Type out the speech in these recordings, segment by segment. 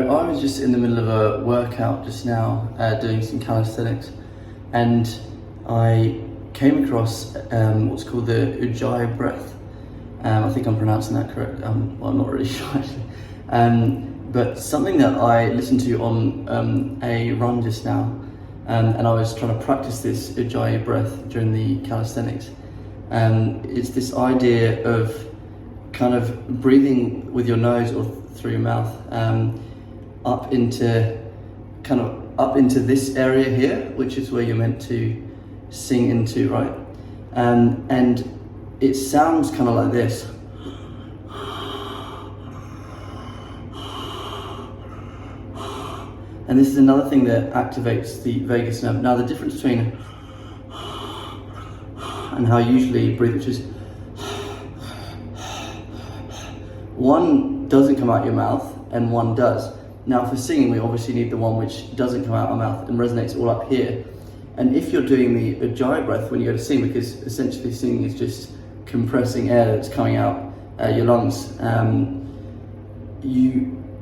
I was just in the middle of a workout just now, doing some calisthenics, and I came across what's called the Ujjayi breath. I think I'm pronouncing that correct. Well, I'm not really sure actually. But something that I listened to on a run just now, and I was trying to practice this Ujjayi breath during the calisthenics. It's this idea of kind of breathing with your nose or through your mouth up into this area here, which is where you're meant to sing into, right? And it sounds kind of like this. And this is another thing that activates the vagus nerve. Now the difference between and how you usually breathe, which is one doesn't come out your mouth and one does. Now for singing, we obviously need the one which doesn't come out our mouth and resonates all up here. And if you're doing the Ujjayi breath when you go to sing, because essentially singing is just compressing air that's coming out your lungs,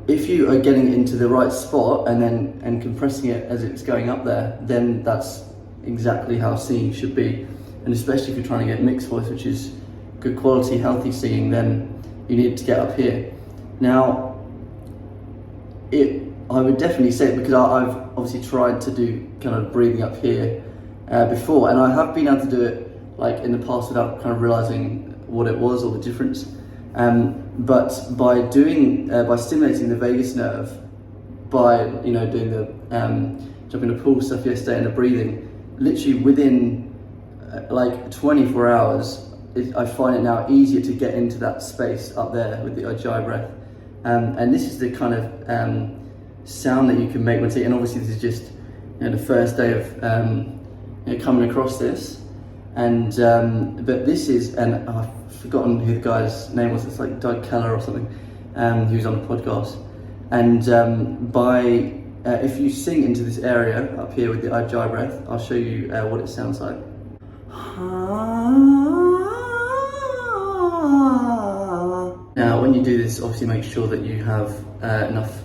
if you are getting into the right spot and compressing it as it's going up there, then that's exactly how singing should be. And especially if you're trying to get mixed voice, which is good quality, healthy singing, then you need to get up here. Now, I would definitely say it, because I've obviously tried to do kind of breathing up here before, and I have been able to do it like in the past without kind of realizing what it was or the difference. But by stimulating the vagus nerve, by doing the jumping the pool stuff yesterday and the breathing, literally within like 24 hours, I find it now easier to get into that space up there with the Ujjayi breath. And this is the kind of sound that you can make when singing. And obviously this is just the first day of coming across this. And but this is, and I've forgotten who the guy's name was. It's like Doug Keller or something. He was on the podcast. And if you sing into this area up here with the Ujjayi breath, I'll show you what it sounds like. Now, when you do this, obviously make sure that you have enough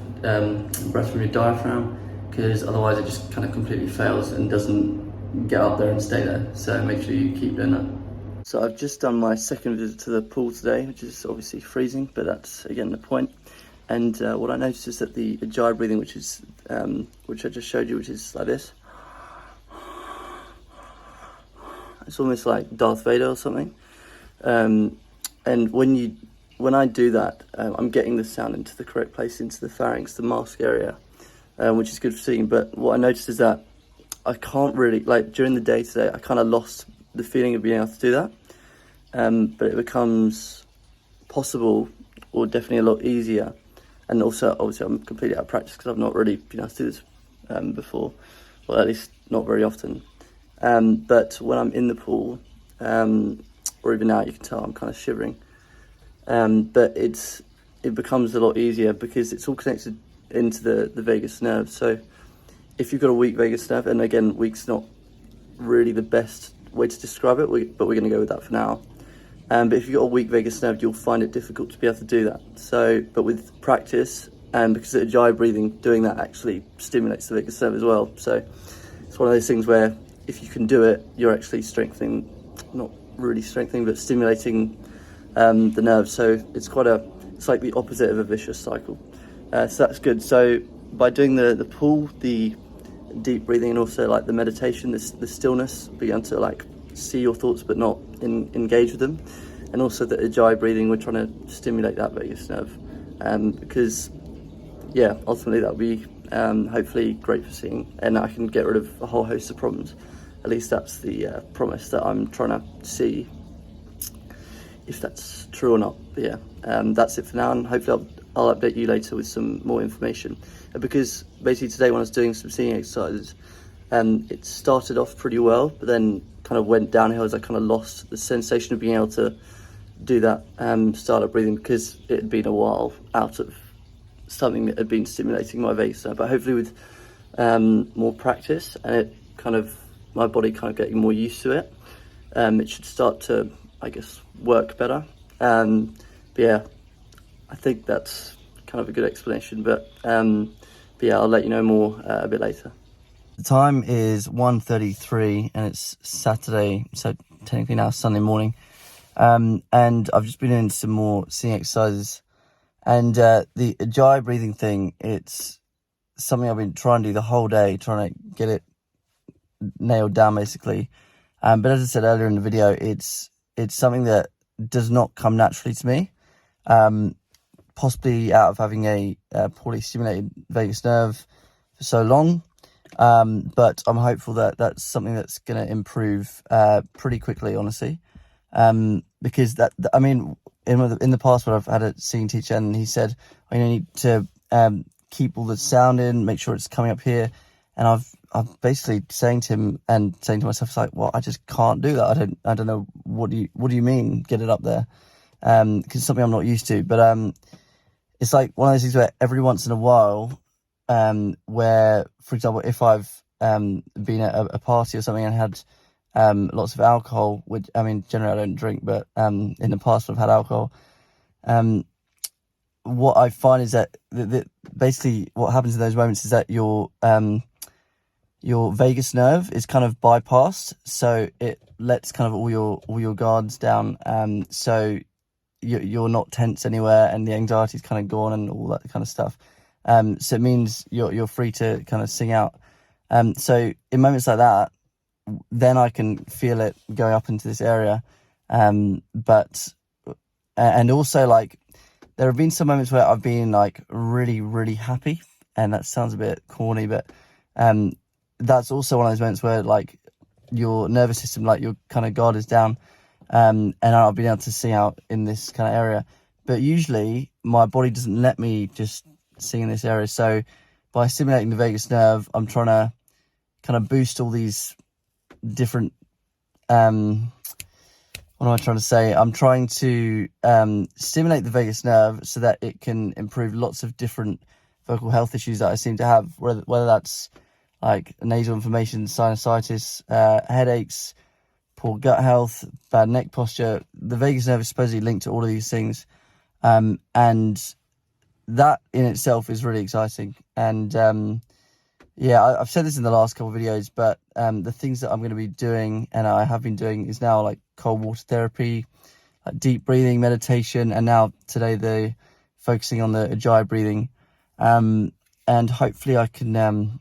breath from your diaphragm, because otherwise it just kind of completely fails and doesn't get up there and stay there. So make sure you keep doing that. So I've just done my second visit to the pool today, which is obviously freezing, but that's again the point. And what I noticed is that the Ujjayi breathing, which I just showed you, which is like this. It's almost like Darth Vader or something. And when I do that, I'm getting the sound into the correct place, into the pharynx, the mask area, which is good for singing. But what I noticed is that I can't really, like during the day today, I kind of lost the feeling of being able to do that. But it becomes possible, or definitely a lot easier. And also, obviously, I'm completely out of practice because I've not really been able to do this before, or at least not very often. But when I'm in the pool, or even now, you can tell I'm kind of shivering. But it becomes a lot easier because it's all connected into the vagus nerve. So if you've got a weak vagus nerve, and again, weak's not really the best way to describe it, but we're going to go with that for now. But if you've got a weak vagus nerve, you'll find it difficult to be able to do that. So, but with practice, because of Ujjayi breathing, doing that actually stimulates the vagus nerve as well. So it's one of those things where if you can do it, you're actually strengthening, not really strengthening, but stimulating the nerve. So it's like the opposite of a vicious cycle. So that's good. So by doing the pool, the deep breathing, and also like the meditation, the stillness, began to like see your thoughts but not engage with them. And also the Ujjayi breathing, we're trying to stimulate that vagus nerve, because ultimately that will be hopefully great for singing, and I can get rid of a whole host of problems. At least that's the promise that I'm trying to see if that's true or not. But that's it for now, and hopefully I'll update you later with some more information. Because basically today when I was doing some singing exercises, it started off pretty well, but then kind of went downhill as I kind of lost the sensation of being able to do that style of breathing, because it had been a while out of something that had been stimulating my vagus nerve. But hopefully with more practice and my body kind of getting more used to it, it should start to, I guess, work better. But yeah, I think that's kind of a good explanation. But yeah, I'll let you know more a bit later. The time is 1:33 and it's Saturday, so technically now Sunday morning. And I've just been doing some more singing exercises. And the Ujjayi breathing thing, it's something I've been trying to do the whole day, trying to get it nailed down, basically. But as I said earlier in the video, it's something that does not come naturally to me. Possibly out of having a poorly stimulated vagus nerve for so long. But I'm hopeful that that's something that's going to improve pretty quickly, honestly. Because I mean, in the past, when I've had a singing teacher, and he said, you need to keep all the sound in, make sure it's coming up here. And I've basically saying to him and saying to myself, it's like, well, I just can't do that. I don't know, what do you mean, get it up there? Because it's something I'm not used to. But it's like one of those things where every once in a while, where, for example, if I've been at a party or something and had lots of alcohol, which, I mean, generally I don't drink, but in the past I've had alcohol, what I find is that basically what happens in those moments is that your vagus nerve is kind of bypassed, so it lets kind of all your guards down, so you're not tense anywhere, and the anxiety is kind of gone and all that kind of stuff. So it means you're free to kind of sing out. So in moments like that, then I can feel it going up into this area. But and also, like, there have been some moments where I've been like really, really happy, and that sounds a bit corny, but that's also one of those moments where, like, your nervous system, like, your kind of guard is down, and I've been able to sing out in this kind of area. But usually my body doesn't let me just sing in this area. So by stimulating the vagus nerve, I'm trying to kind of boost all these different, what am I trying to say? I'm trying to stimulate the vagus nerve so that it can improve lots of different vocal health issues that I seem to have, whether that's like nasal inflammation, sinusitis, headaches, poor gut health, bad neck posture. The vagus nerve is supposedly linked to all of these things. And that in itself is really exciting. And yeah, I've said this in the last couple of videos, but the things that I'm going to be doing, and I have been doing, is now like cold water therapy, like deep breathing, meditation, and now today the focusing on the Ujjayi breathing. And hopefully I can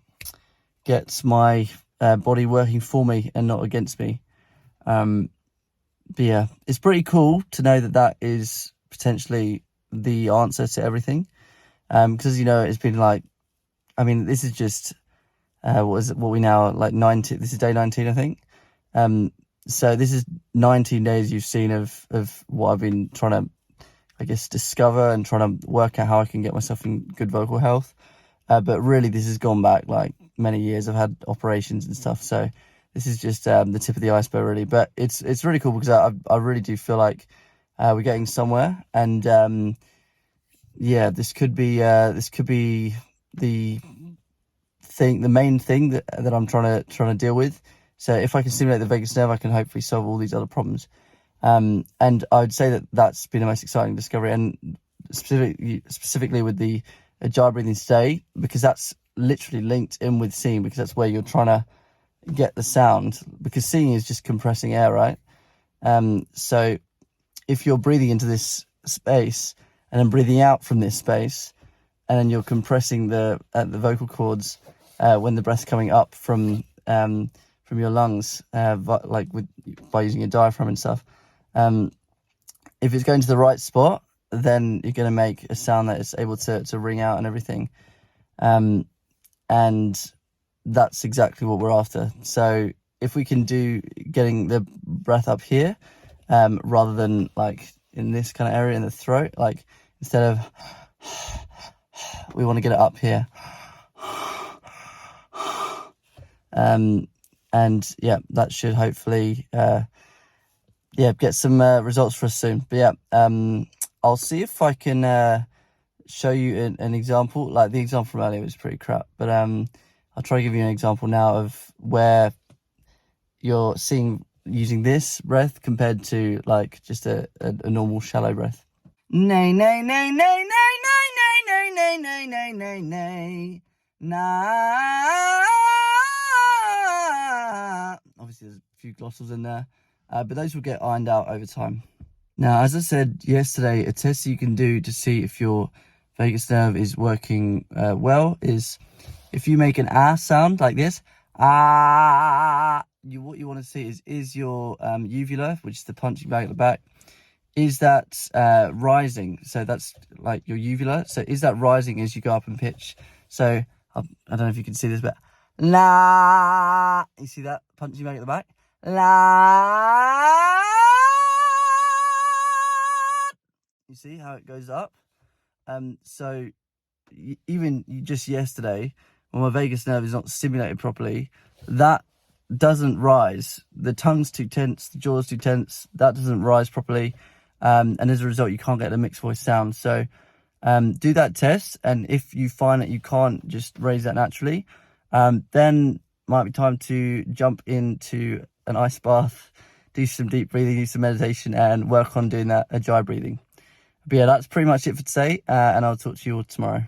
get my body working for me and not against me. But yeah, it's pretty cool to know that is potentially the answer to everything. Because, it's been like, I mean, this is just, what we now, like 90, this is day 19, I think. So this is 19 days you've seen of what I've been trying to, I guess, discover and trying to work out how I can get myself in good vocal health. But really, this has gone back like many years. I've had operations and stuff. So this is just the tip of the iceberg, really. But it's really cool because I really do feel like we're getting somewhere. And yeah, this could be the main thing that I'm trying to deal with. So if I can stimulate the vagus nerve, I can hopefully solve all these other problems. And I would say that's been the most exciting discovery, and specifically with the Ujjayi breathing today, because that's literally linked in with singing, because that's where you're trying to get the sound, because singing is just compressing air, right? So if you're breathing into this space and then breathing out from this space, and then you're compressing the vocal cords when the breath's coming up from your lungs, by using your diaphragm and stuff. If it's going to the right spot, then you're going to make a sound that is able to ring out and everything. And that's exactly what we're after. So if we can do getting the breath up here, rather than like in this kind of area in the throat, like instead of, we want to get it up here. And yeah, that should hopefully get some results for us soon. But yeah, I'll see if I can show you an example. Like the example from earlier was pretty crap, but I'll try to give you an example now of where you're seeing using this breath compared to like just a normal shallow breath. Nay, nay, nay, nay, nay, nay, nay, nay, nay, nay, nay, nay, nay. Obviously, there's a few glossals in there, but those will get ironed out over time. Now, as I said yesterday, a test you can do to see if your vagus nerve is working well is if you make an ah sound like this, ah, what you want to see is your uvula, which is the punching bag at the back, is that rising? So that's like your uvula. So is that rising as you go up in pitch? So I don't know if you can see this, but la, you see that punching bag at the back? La. You see how it goes up? So even just yesterday, when my vagus nerve is not stimulated properly, that doesn't rise. The tongue's too tense, the jaw's too tense, that doesn't rise properly. And as a result, you can't get a mixed voice sound. So do that test. And if you find that you can't just raise that naturally, then might be time to jump into an ice bath, do some deep breathing, do some meditation, and work on doing that Ujjayi breathing. But yeah, that's pretty much it for today, and I'll talk to you all tomorrow.